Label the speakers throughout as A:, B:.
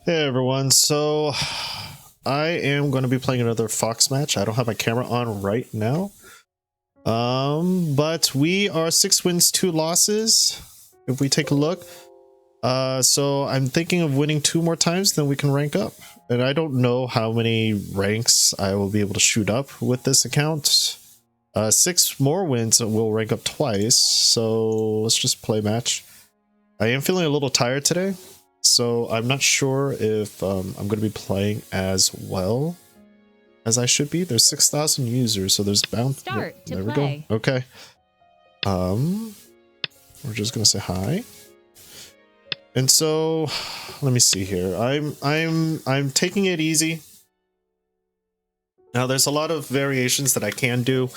A: Hey everyone, so I am going to be playing another Fox match. I don't have my camera on right now. But we are 6 wins, 2 losses. If we take a look. So I'm thinking of winning 2 more times, then we can rank up. And I don't know how many ranks I will be able to shoot up with this account. 6 more wins and we'll rank up twice. So let's just play match. I am feeling a little tired today. So I'm not sure if I'm going to be playing as well as I should be. There's 6,000 users, so there's bound.
B: Start to
A: there
B: play.
A: we go. Okay. We're just gonna say hi. And so, let me see here. I'm taking it easy. Now there's a lot of variations that I can do.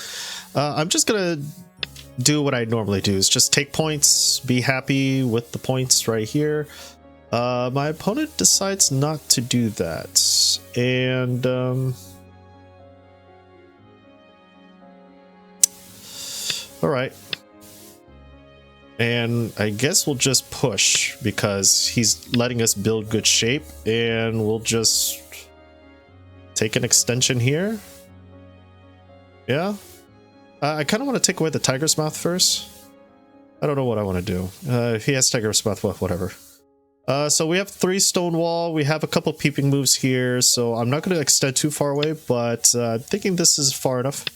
A: I'm just gonna do what I normally do. Is just take points, be happy with the points right here. My opponent decides not to do that, and all right, and I guess we'll just push because he's letting us build good shape, and we'll just take an extension here. Yeah, I kind of want to take away the tiger's mouth first. I don't know what I want to do. If he has tiger's mouth, well, whatever. So we have 3 stone wall. We have a couple peeping moves here, so I'm not going to extend too far away, but I'm thinking this is far enough.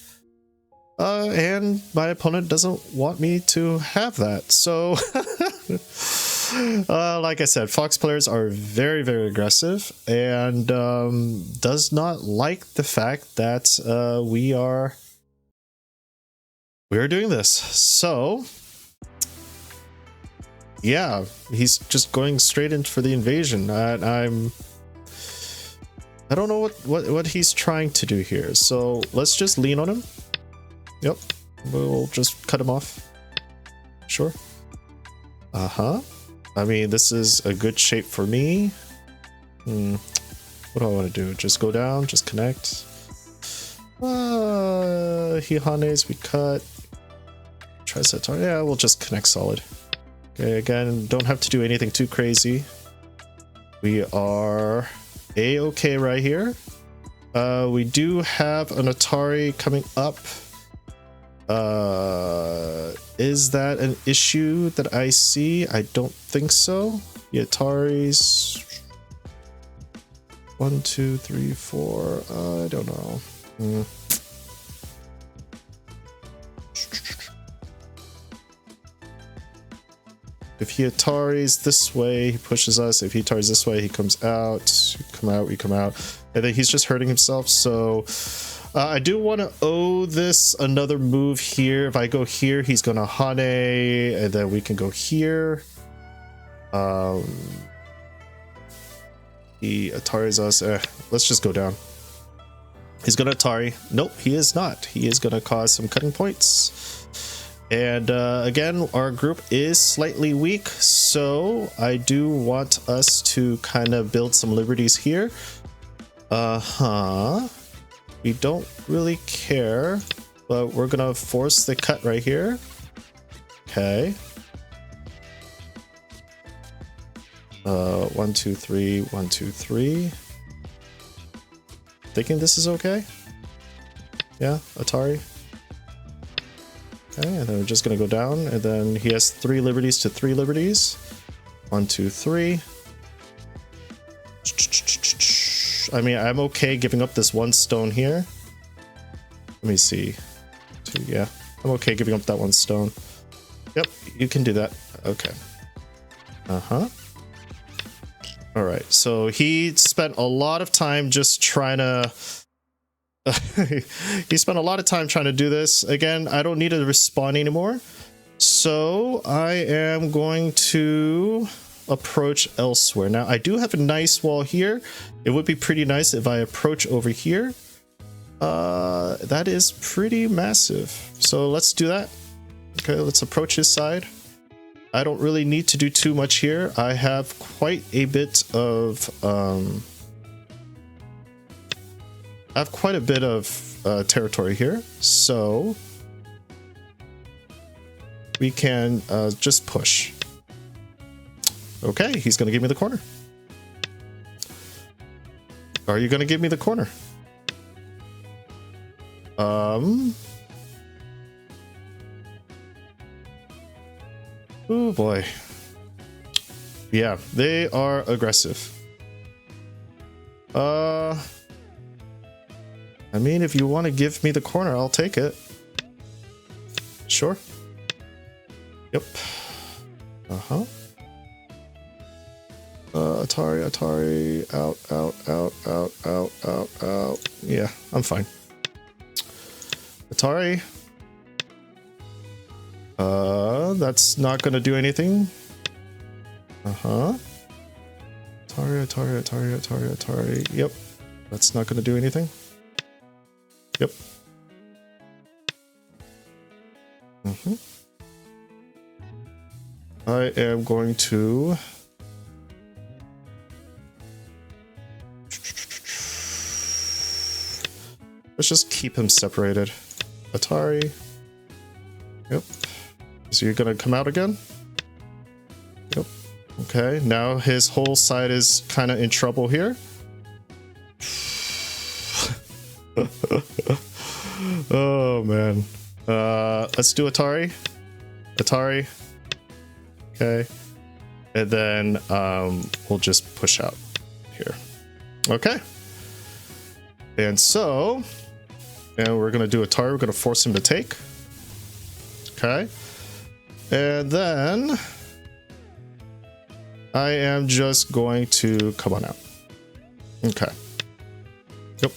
A: And my opponent doesn't want me to have that, so like I said, Fox players are very, very aggressive and does not like the fact that we are doing this. So yeah, he's just going straight in for the invasion. I don't know what he's trying to do here. So let's just lean on him. Yep, we'll just cut him off. Sure. I mean, this is a good shape for me. What do I want to do? Just go down, just connect. He hanes, we cut. Tricetar, yeah, we'll just connect solid. Okay, again, don't have to do anything too crazy. We are a-okay right here. We do have an Atari coming up. Is that an issue that I see? I don't think so. The Ataris 1, 2, 3, 4. I don't know. If he Ataris this way, he pushes us. If he Ataris this way, he comes out. We come out, we come out. And then he's just hurting himself. So I do want to owe this another move here. If I go here, he's going to Hane, and then we can go here. He Ataris us. Let's just go down. He's going to Atari. Nope, he is not. He is going to cause some cutting points. And again, our group is slightly weak, so I do want us to kind of build some liberties here. We don't really care, but we're gonna force the cut right here. Okay. 1, 2, 3, 1, 2, 3. Thinking this is okay? Yeah, Atari. Okay, and then we're just gonna go down, and then he has 3 liberties to 3 liberties. 1, 2, 3. I mean, I'm okay giving up this 1 stone here. Let me see. 2, yeah, I'm okay giving up that 1 stone. Yep, you can do that. Okay. All right, so he spent a lot of time just trying to he spent a lot of time trying to do this. Again, I don't need to respawn anymore, so I am going to approach elsewhere. Now I do have a nice wall here. It would be pretty nice if I approach over here. That is pretty massive, so let's do that. Okay, let's approach his side. I don't really need to do too much here. I have quite a bit of territory here, so we can just push. Okay, he's gonna give me the corner. Are you gonna give me the corner? Oh boy. Yeah, they are aggressive. I mean, if you want to give me the corner, I'll take it. Sure. Yep. Uh-huh. Atari, out. Yeah, I'm fine. Atari. That's not gonna do anything. Uh-huh. Atari. Yep. That's not gonna do anything. Yep. Mm-hmm. I am going to... Let's just keep him separated. Atari. Yep. So you're gonna come out again? Yep. Okay, now his whole side is kind of in trouble here. Oh man. Let's do Atari. Atari. Okay. And then we'll just push out here. Okay. And so, and we're gonna do Atari. We're gonna force him to take. Okay. And then I am just going to come on out. Okay. Yep.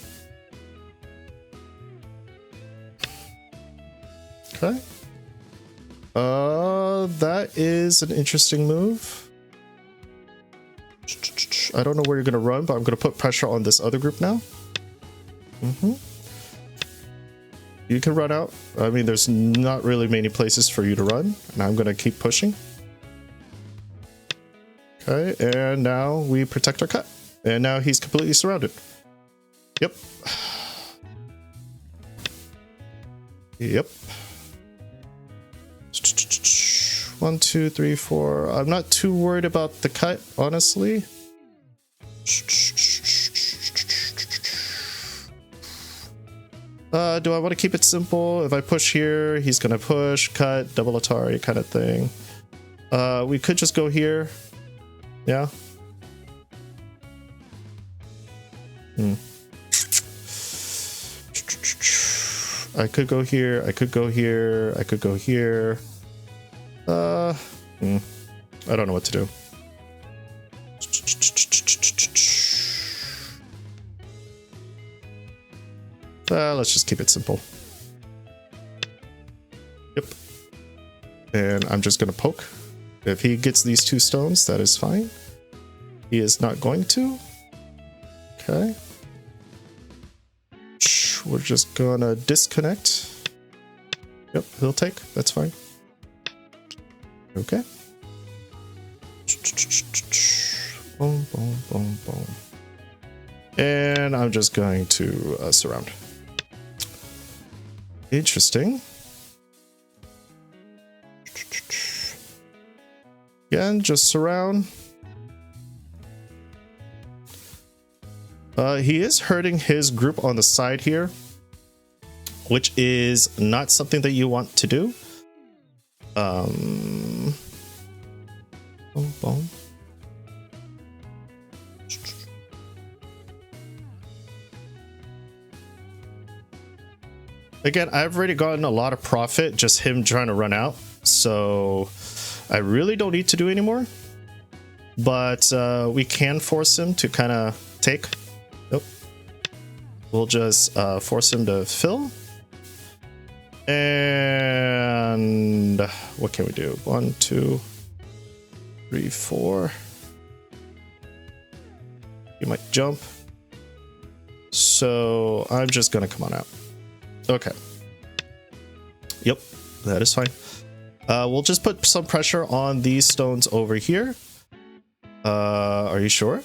A: Okay. That is an interesting move. I don't know where you're gonna run, but I'm gonna put pressure on this other group now. You can run out. I mean, there's not really many places for you to run, and I'm gonna keep pushing. Okay, and now we protect our cut. And now he's completely surrounded. Yep. Yep. 1, 2, 3, 4. I'm not too worried about the cut, honestly. Do I want to keep it simple? If I push here, he's gonna push, cut, double Atari kind of thing. We could just go here. Yeah. I could go here, I could go here, I could go here. I don't know what to do. Let's just keep it simple. Yep. And I'm just gonna poke. If he gets these 2 stones, that is fine. He is not going to. Okay. We're just gonna disconnect. Yep, he'll take. That's fine. Okay. Boom, boom, boom, boom. And I'm just going to surround. Interesting. Again, just surround. He is hurting his group on the side here, which is not something that you want to do. Boom, boom. Again, I've already gotten a lot of profit just him trying to run out, so I really don't need to do anymore. But we can force him to kind of take. Nope. We'll just force him to fill. And what can we do? 1, 2, 3, 4. You might jump. So I'm just gonna come on out. Okay. Yep, that is fine. We'll just put some pressure on these stones over here. Are you sure?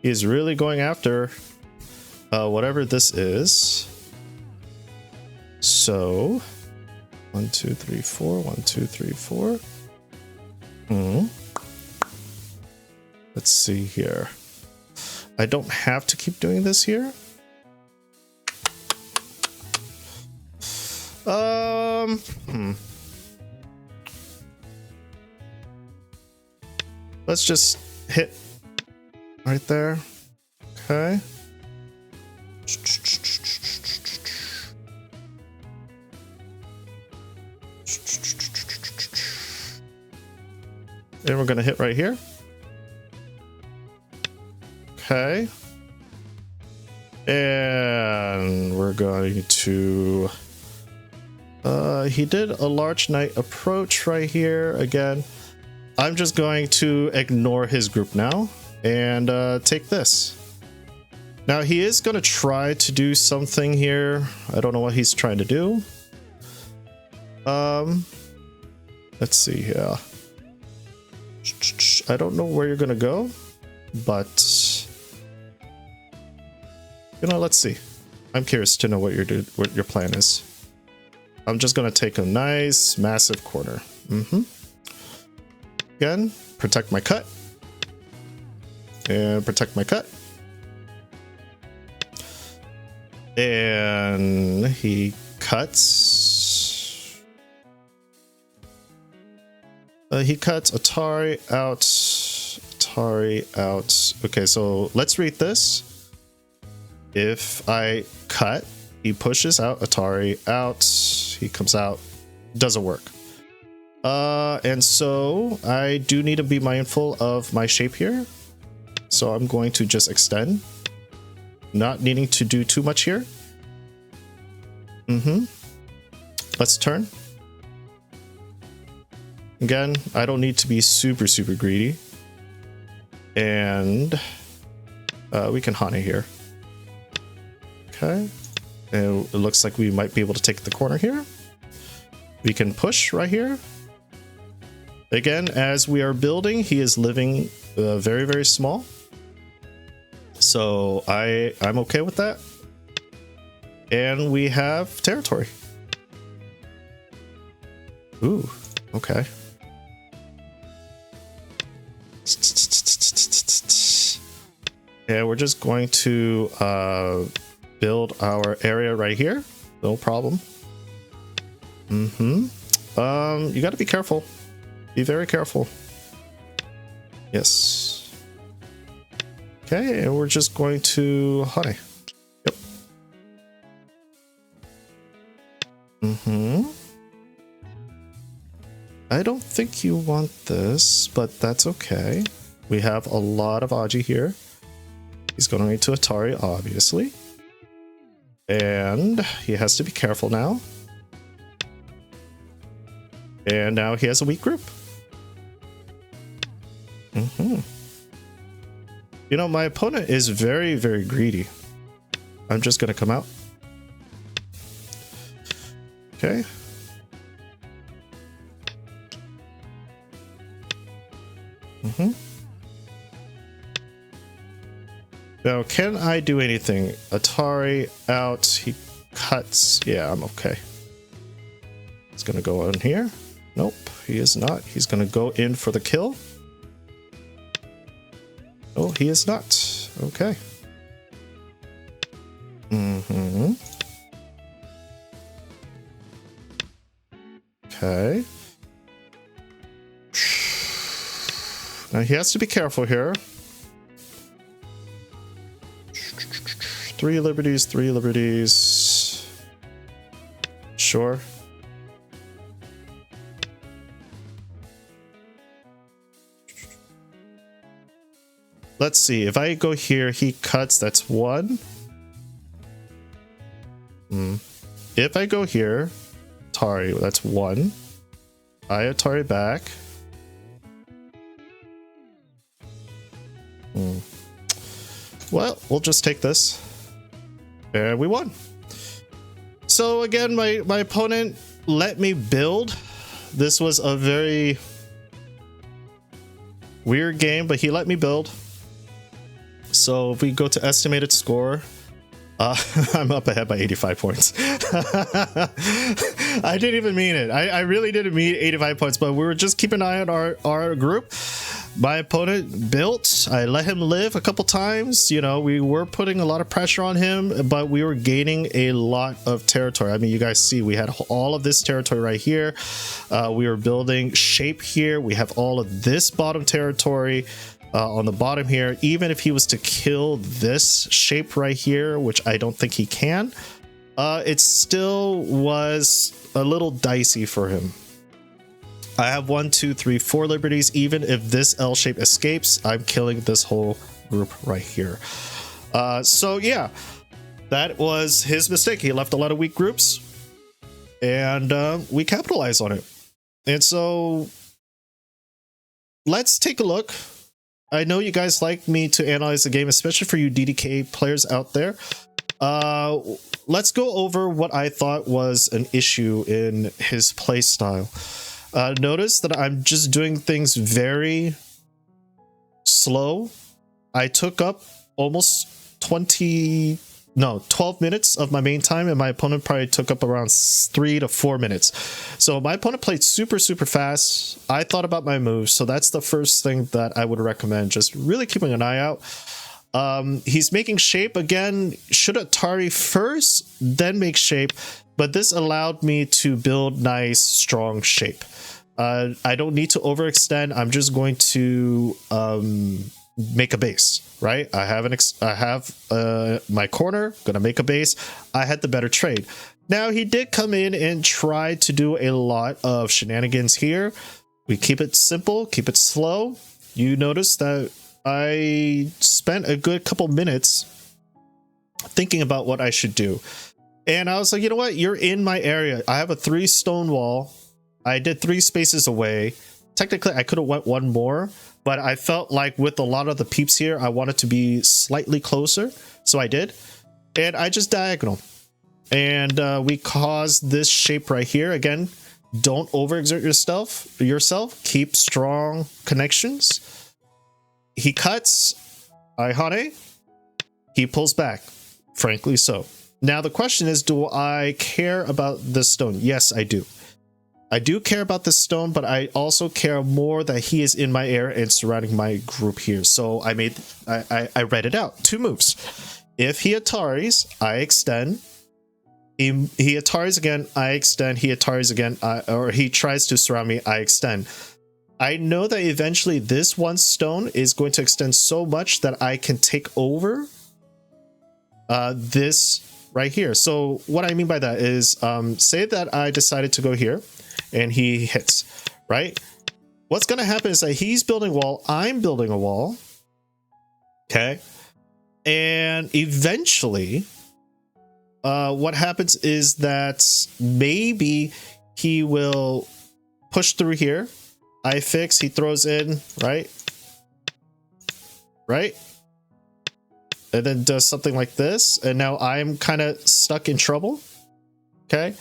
A: He's really going after whatever this is. So 1, 2, 3, 4. 1, 2, 3, 4. Let's see here. I don't have to keep doing this here. Let's just hit right there. Okay. And we're going to hit right here. Okay. And we're going to... he did a large knight approach right here. Again, I'm just going to ignore his group now and take this. Now he is going to try to do something here. I don't know what he's trying to do. Let's see here. I don't know where you're going to go, but you know, let's see. I'm curious to know what your plan is. I'm just going to take a nice massive corner. Again, protect my cut. And protect my cut. And he cuts. He cuts Atari out. Atari out. Okay, so let's read this. If I cut, he pushes out Atari out. He comes out. Doesn't work. And so I do need to be mindful of my shape here. So I'm going to just extend. Not needing to do too much here. Let's turn. Again, I don't need to be super greedy. And we can Hane here. Okay. And it looks like we might be able to take the corner here. We can push right here. Again, as we are building, he is living very small. So I'm okay with that. And we have territory. Ooh, okay. Yeah, we're just going to build our area right here. No problem. You got to be careful. Be very careful. Yes. Okay, and we're just going to Hane. Yep. I don't think you want this, but that's okay. We have a lot of Aji here. He's going to need to Atari, obviously. And he has to be careful now. And now he has a weak group. You know, my opponent is very greedy. I'm just going to come out. Okay. Now, can I do anything? Atari out. He cuts. Yeah, I'm okay. He's going to go on here. Nope, he is not. He's going to go in for the kill. Oh, he is not. Okay. Okay. Now he has to be careful here. 3 liberties, 3 liberties. Sure. Let's see. If I go here, he cuts. That's 1. If I go here, Atari, that's 1. I Atari back. Well, we'll just take this. And we won. So again, my opponent let me build. This was a very weird game, but he let me build. So if we go to estimated score, I'm up ahead by 85 points. I didn't even mean it. I really didn't mean 85 points, but we were just keeping an eye on our group. my opponent built. I let him live a couple times. You know, we were putting a lot of pressure on him, but we were gaining a lot of territory. I mean, you guys see we had all of this territory right here. We were building shape here. We have all of this bottom territory on the bottom here. Even if he was to kill this shape right here, which I don't think he can, it still was a little dicey for him. I have 1, 2, 3, 4 liberties. Even if this L shape escapes, I'm killing this whole group right here. So yeah, that was his mistake. He left a lot of weak groups, and we capitalized on it. And so let's take a look. I know you guys like me to analyze the game, especially for you DDK players out there. Let's go over what I thought was an issue in his playstyle. Notice that I'm just doing things very slow. I took up almost 12 minutes of my main time, and my opponent probably took up around 3 to 4 minutes. So my opponent played super fast. I thought about my moves, so that's the first thing that I would recommend, just really keeping an eye out. He's making shape again. Should Atari first, then make shape, but this allowed me to build nice strong shape. I don't need to overextend. I'm just going to make a base, right? I have my corner, gonna make a base. I had the better trade. Now he did come in and try to do a lot of shenanigans here. We keep it simple, keep it slow. You notice that I spent a good couple minutes thinking about what I should do. And I was like, you know what? You're in my area. I have a 3 stone wall. I did 3 spaces away. Technically, I could have went 1 more, but I felt like with a lot of the peeps here, I wanted to be slightly closer. So I did. And I just diagonal. And we caused this shape right here. Again, don't overexert yourself. Keep strong connections. He cuts. I hane. He pulls back. Frankly so. Now the question is, do I care about this stone? Yes, I do. I do care about this stone, but I also care more that he is in my area and surrounding my group here. So I read it out. 2 moves. If he Ataris, I extend. He Ataris again, I extend. He Ataris again, or he tries to surround me, I extend. I know that eventually this 1 stone is going to extend so much that I can take over this right here. So what I mean by that is, say that I decided to go here and he hits, right? What's going to happen is that he's building a wall, I'm building a wall, okay? And eventually, what happens is that maybe he will push through here. I fix, he throws in, right? Right? And then does something like this. And now I'm kind of stuck in trouble. Okay.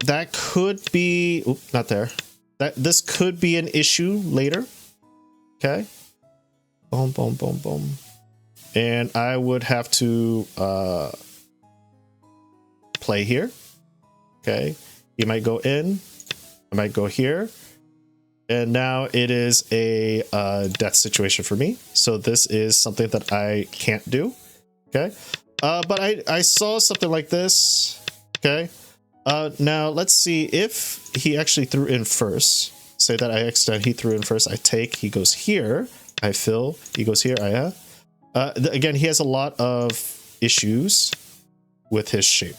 A: That could be, oops, not there. This could be an issue later. Okay. Boom, boom, boom, boom. And I would have to play here. Okay. You might go in. I might go here. And now it is a death situation for me. So this is something that I can't do. Okay. But I saw something like this. Okay. Now let's see if he actually threw in first. Say that I extend, he threw in first. I take, he goes here. I fill, he goes here. Again, he has a lot of issues with his shape.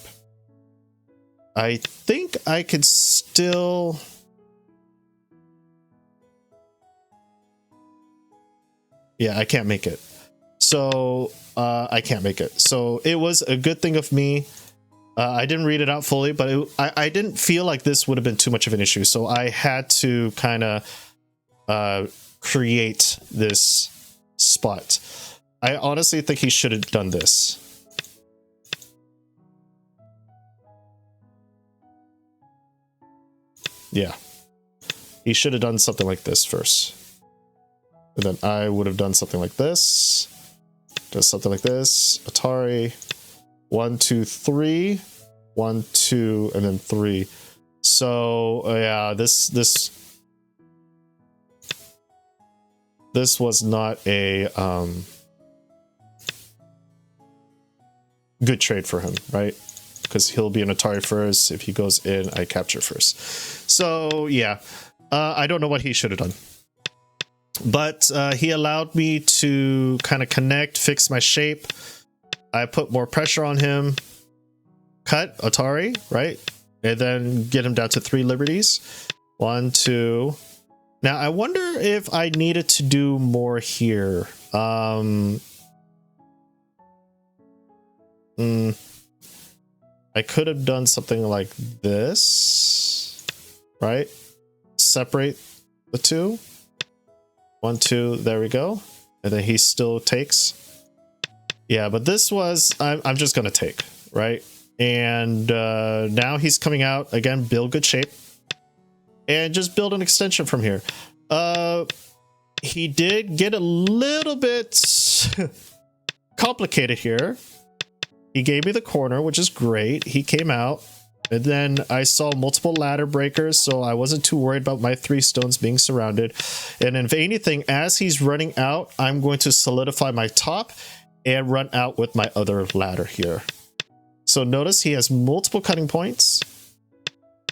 A: I think I could still... Yeah, I can't make it. So I can't make it. So it was a good thing of me. I didn't read it out fully, but I didn't feel like this would have been too much of an issue. So I had to kind of create this spot. I honestly think he should have done this. Yeah. He should have done something like this first. And then I would have done something like this. Does something like this. Atari. 1, 2, 3. 1, 2, and then 3. So yeah, this this was not a good trade for him, right? Because he'll be an Atari first. If he goes in, I capture first. So yeah, I don't know what he should have done. But he allowed me to kind of connect, fix my shape. I put more pressure on him. Cut Atari, right? And then get him down to 3 liberties. 1, 2. Now, I wonder if I needed to do more here. I could have done something like this, right? Separate the 2. 1, 2, there we go. And then he still takes. Yeah, but this was, I'm just gonna take, right? And now he's coming out again, build good shape. And just build an extension from here. He did get a little bit complicated here. He gave me the corner, which is great. He came out. And then I saw multiple ladder breakers, so I wasn't too worried about my 3 stones being surrounded. And if anything, as he's running out, I'm going to solidify my top and run out with my other ladder here. So notice he has multiple cutting points.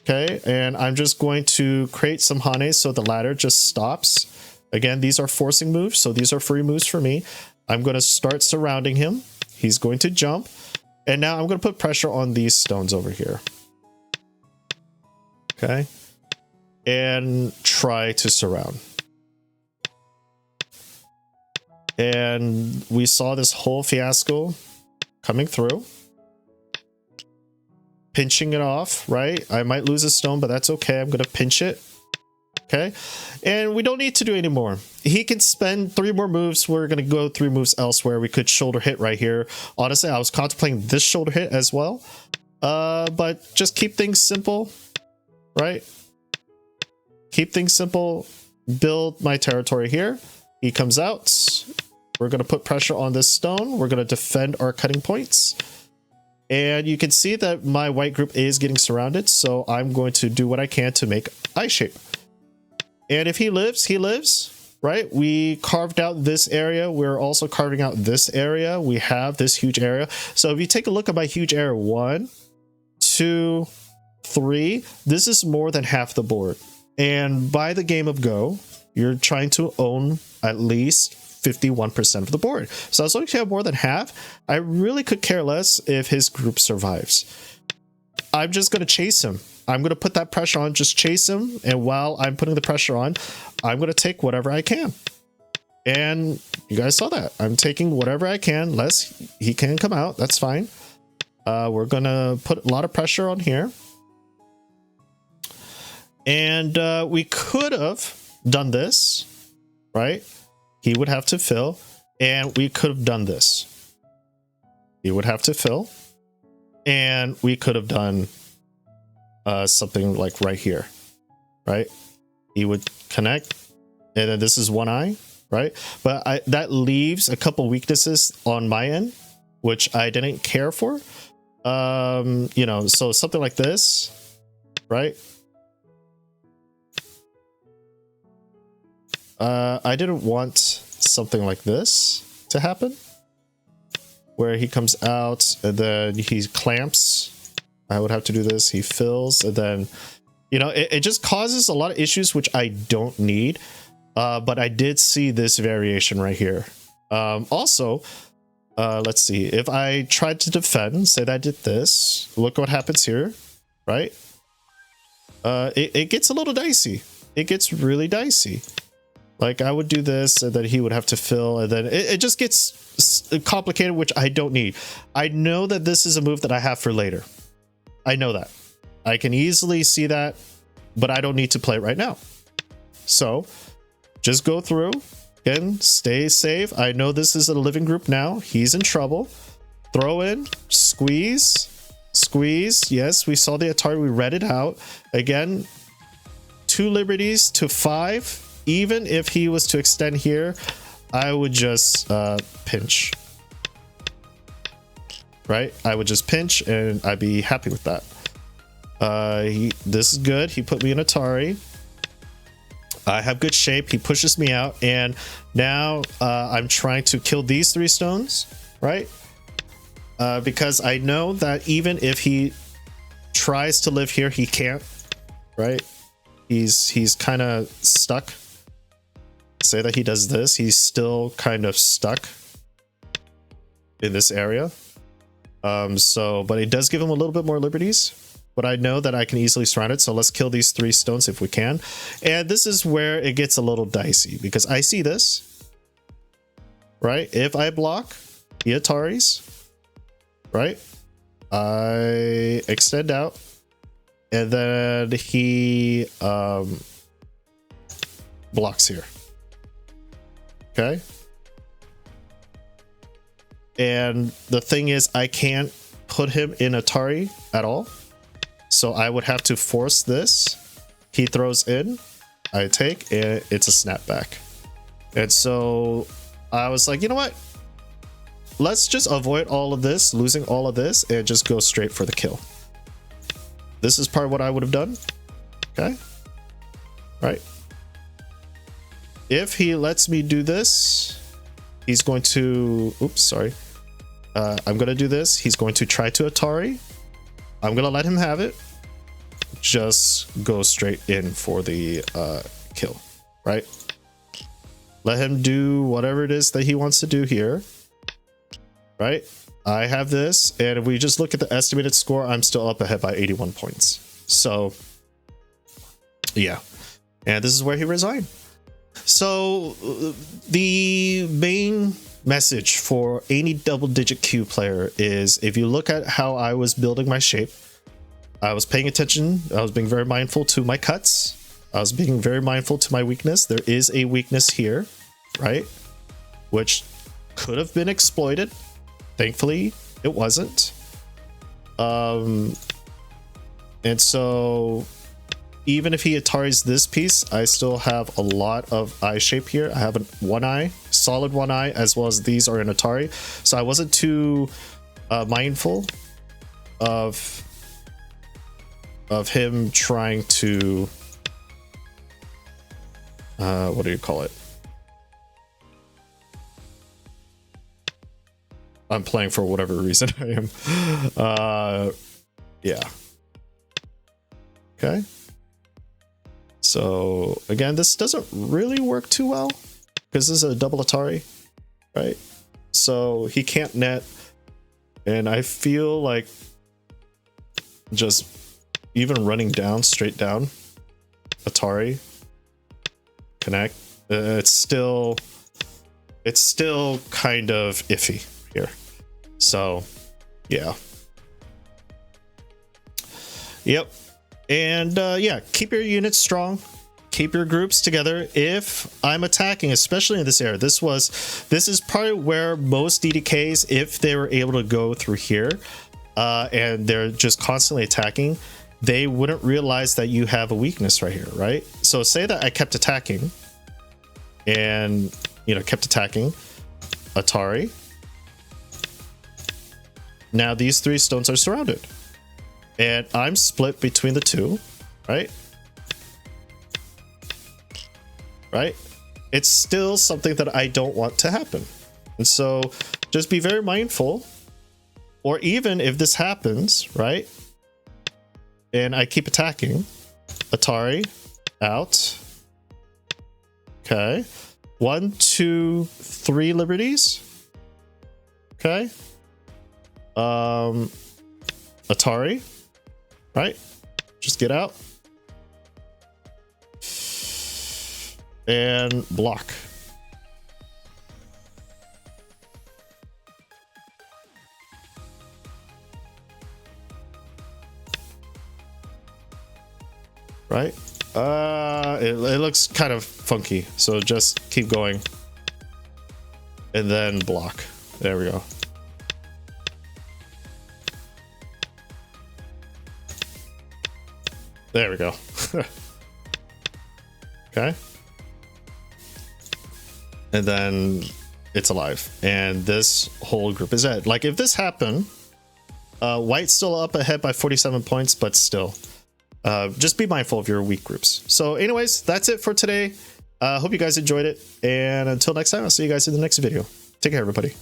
A: Okay, and I'm just going to create some Hanes so the ladder just stops. Again, these are forcing moves, so these are free moves for me. I'm going to start surrounding him. He's going to jump. And now I'm going to put pressure on these stones over here. Okay, and try to surround. And we saw this whole fiasco coming through. Pinching it off, right? I might lose a stone, but that's okay. I'm going to pinch it. Okay, and we don't need to do any more. He can spend 3 more moves. We're going to go 3 moves elsewhere. We could shoulder hit right here. Honestly, I was contemplating this shoulder hit as well. But just keep things simple. Right? Keep things simple. Build my territory here. He comes out. We're going to put pressure on this stone. We're going to defend our cutting points. And you can see that my white group is getting surrounded. So I'm going to do what I can to make eye shape. And if he lives, he lives. Right? We carved out this area. We're also carving out this area. We have this huge area. So if you take a look at my huge area, 1, 2, 3, this is more than half the board. And by the game of Go, you're trying to own at least 51% of the board. So as long as you have more than half, I really could care less if his group survives. I'm just going to chase him. I'm going to put that pressure on, just chase him. And while I'm putting the pressure on, I'm going to take whatever I can. And you guys saw that. I'm taking whatever I can, less he can come out. That's fine. We're going to put a lot of pressure on here. And we could have done this, right? He would have to fill, and we could have done this. He would have to fill, and we could have done something like right here, right? He would connect, and then this is one eye, right? But that leaves a couple weaknesses on my end, which I didn't care for. You know, so something like this, right? I didn't want something like this to happen, where he comes out and then he clamps. I would have to do this. He fills, and then, you know, it just causes a lot of issues, which I don't need. But I did see this variation right here. Also, let's see. If I tried to defend, say that I did this, look what happens here, right? It gets a little dicey. It gets really dicey. Like, I would do this, and then he would have to fill, and then it just gets complicated, which I don't need. I know that this is a move that I have for later. I know that. I can easily see that, but I don't need to play it right now. So, just go through, again, stay safe. I know this is a living group now. He's in trouble. Throw in, squeeze, squeeze. Yes, we saw the Atari, we read it out. Again, 2 liberties to 5. Even if he was to extend here, I would just pinch. Right? I would just pinch and I'd be happy with that. This is good. He put me in Atari. I have good shape. He pushes me out, and now I'm trying to kill these 3 stones, right? Because I know that even if he tries to live here, he can't, right? He's kind of stuck. Say that he does this, he's still kind of stuck in this area. But it does give him a little bit more liberties. But I know that I can easily surround it, so let's kill these 3 stones if we can. And this is where it gets a little dicey, because I see this, right? If I block, he Ataris, right? I extend out, and then he blocks here. Okay? And the thing is, I can't put him in Atari at all. So I would have to force this. He throws in, I take, and it's a snapback. And so I was like, you know what? Let's just avoid all of this, losing all of this, and just go straight for the kill. This is probably what I would have done. Okay. Right. If he lets me do this, he's going to... Oops, sorry. I'm going to do this. He's going to try to Atari. I'm going to let him have it. Just go straight in for the kill, right? Let him do whatever it is that he wants to do here, right? I have this, and if we just look at the estimated score, I'm still up ahead by 81 points. So, yeah. And this is where he resigned. So, the main message for any double-digit Q player is, if you look at how I was building my shape, I was paying attention. I was being very mindful to my cuts. I was being very mindful to my weakness. There is a weakness here, right? Which could have been exploited. Thankfully, it wasn't. And so even if he Ataris this piece, I still have a lot of eye shape here. I have a 1 eye, solid 1 eye, as well as these are in Atari. So I wasn't too mindful of him trying to what do you call it? I'm playing for whatever reason I am. Yeah. Okay. So again, this doesn't really work too well because this is a double Atari, right? So he can't net, and I feel like just even running down, straight down, Atari, connect, it's still kind of iffy here. So yeah. Yep. And yeah, keep your units strong, keep your groups together. If I'm attacking, especially in this area, this is probably where most DDKs, if they were able to go through here and they're just constantly attacking, they wouldn't realize that you have a weakness right here, right? So say that I kept attacking and, you know, kept attacking Atari. Now these 3 stones are surrounded. And I'm split between the 2, right? Right? It's still something that I don't want to happen. And so just be very mindful. Or even if this happens, right? And I keep attacking. Atari, out. Okay. 1, 2, 3 liberties. Okay. Atari. Right, just get out and block. Right, it looks kind of funky, so just keep going and then block. There we go. There we go. Okay. And then it's alive. And this whole group is dead. Like, if this happened, White's still up ahead by 47 points, but still. just be mindful of your weak groups. So anyways, that's it for today. Hope you guys enjoyed it, and until next time, I'll see you guys in the next video. Take care, everybody.